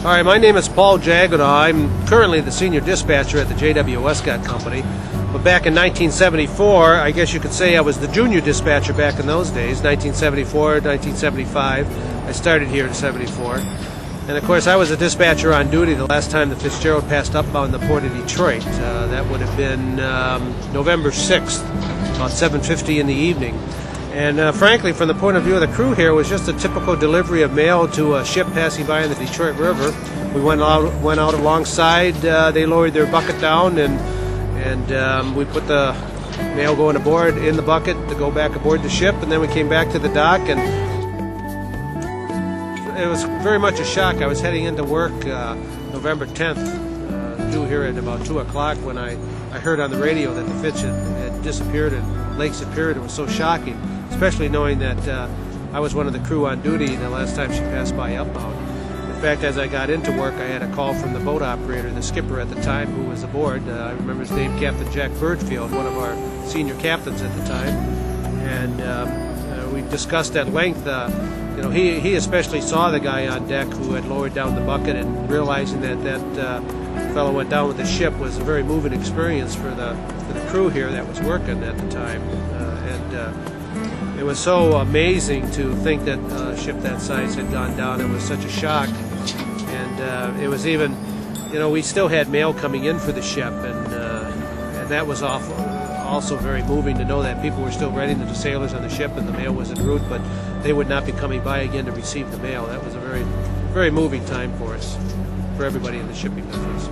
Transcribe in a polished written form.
Hi, my name is Paul Jagoda. I'm currently the senior dispatcher at the J.W. Westcott Company. But back in 1974, I guess you could say I was the junior dispatcher back in those days, 1974, 1975. I started here in 74. And of course, I was a dispatcher on duty the last time the Fitzgerald passed up on the port of Detroit. That would have been November 6th, about 7:50 in the evening. And frankly, from the point of view of the crew here, it was just a typical delivery of mail to a ship passing by in the Detroit River. We went out alongside. They lowered their bucket down, and we put the mail going aboard in the bucket to go back aboard the ship. And then we came back to the dock, and it was very much a shock. I was heading into work November 10th, due here at about 2 o'clock, when I heard on the radio that the Fitz had disappeared and Lake Superior. It was so shocking, especially knowing that I was one of the crew on duty the last time she passed by upbound. In fact, as I got into work, I had a call from the boat operator, the skipper at the time, who was aboard. I remember his name, Captain Jack Birdfield, one of our senior captains at the time. And we discussed at length, he especially saw the guy on deck who had lowered down the bucket, and realizing that fellow went down with the ship was a very moving experience for the crew here that was working at the time. It was so amazing to think that a ship that size had gone down. It was such a shock. And it was even, we still had mail coming in for the ship, and that was also very moving to know that people were still writing to the sailors on the ship and the mail was en route, but they would not be coming by again to receive the mail. That was a very, very moving time for us, for everybody in the shipping business.